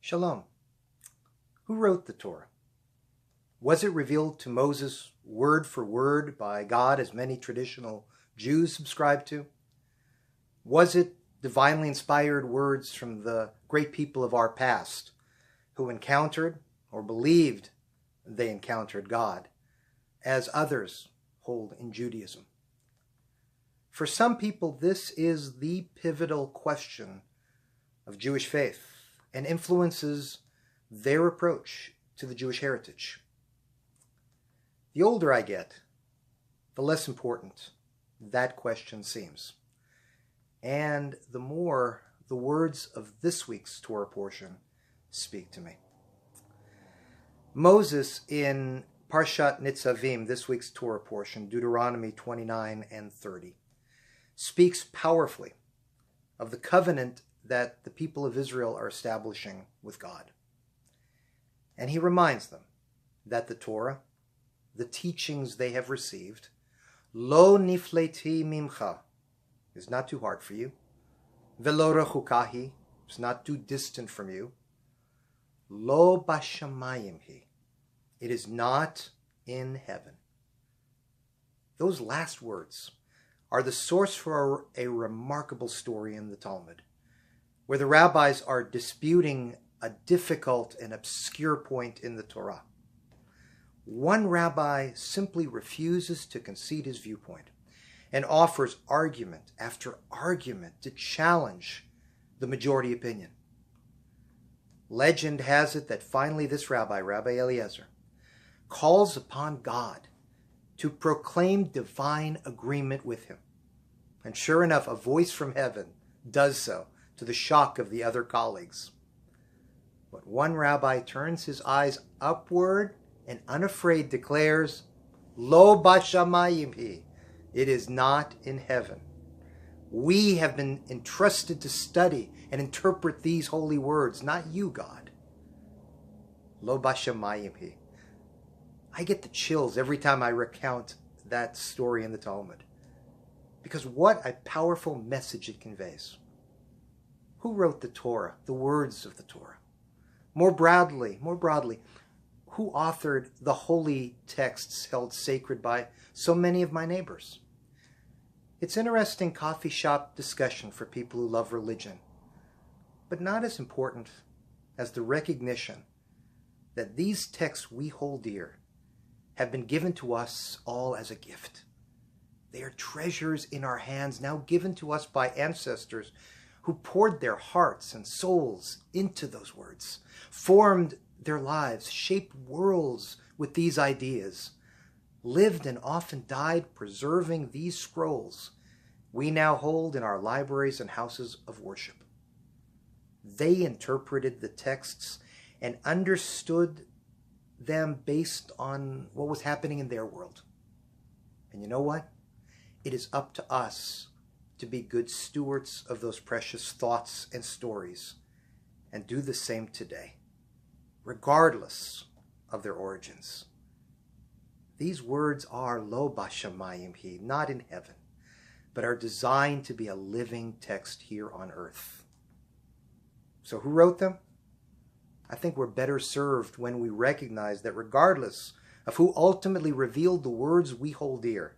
Shalom. Who wrote the Torah? Was it revealed to Moses word for word by God, as many traditional Jews subscribe to? Was it divinely inspired words from the great people of our past who encountered or believed they encountered God, as others hold in Judaism? For some people, this is the pivotal question of Jewish faith and influences their approach to the Jewish heritage. The older I get, the less important that question seems, and the more the words of this week's Torah portion speak to me. Moses in Parshat Nitzavim, this week's Torah portion, Deuteronomy 29 and 30, speaks powerfully of the covenant that the people of Israel are establishing with God. And he reminds them that the Torah, the teachings they have received, lo nifleti mimcha, is not too hard for you, velo rechukahi, is not too distant from you, lo bashamayim hi, it is not in heaven. Those last words are the source for a remarkable story in the Talmud, where the rabbis are disputing a difficult and obscure point in the Torah. One rabbi simply refuses to concede his viewpoint and offers argument after argument to challenge the majority opinion. Legend has it that finally this rabbi, Rabbi Eliezer, calls upon God to proclaim divine agreement with him. And sure enough, a voice from heaven does so, to the shock of the other colleagues. But one rabbi turns his eyes upward and unafraid declares, Lo bashamayim hi, it is not in heaven. We have been entrusted to study and interpret these holy words, not you, God. Lo bashamayim hi. I get the chills every time I recount that story in the Talmud, because what a powerful message it conveys. Who wrote the Torah, the words of the Torah? More broadly, who authored the holy texts held sacred by so many of my neighbors? It's interesting coffee shop discussion for people who love religion, but not as important as the recognition that these texts we hold dear have been given to us all as a gift. They are treasures in our hands, now given to us by ancestors who poured their hearts and souls into those words, formed their lives, shaped worlds with these ideas, lived and often died preserving these scrolls we now hold in our libraries and houses of worship. They interpreted the texts and understood them based on what was happening in their world. And you know what? It is up to us to be good stewards of those precious thoughts and stories and do the same today, regardless of their origins. These words are lo bashamayim hi, not in heaven, but are designed to be a living text here on earth. So who wrote them? I think we're better served when we recognize that regardless of who ultimately revealed the words we hold dear,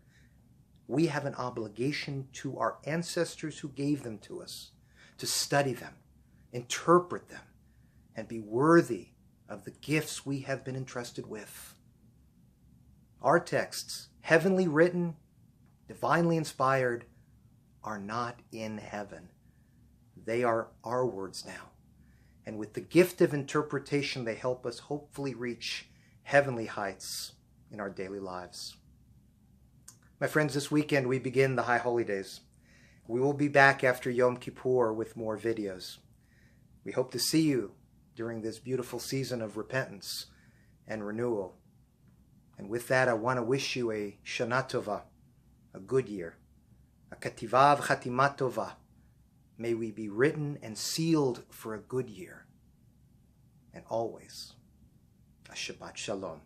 we have an obligation to our ancestors who gave them to us, to study them, interpret them, and be worthy of the gifts we have been entrusted with. Our texts, heavenly written, divinely inspired, are not in heaven. They are our words now. And with the gift of interpretation, they help us hopefully reach heavenly heights in our daily lives. My friends, this weekend we begin the High Holy Days. We will be back after Yom Kippur with more videos. We hope to see you during this beautiful season of repentance and renewal. And with that, I want to wish you a Shana Tova, a good year, a Kativa v'Chatima Tova. May we be written and sealed for a good year. And always, a Shabbat Shalom.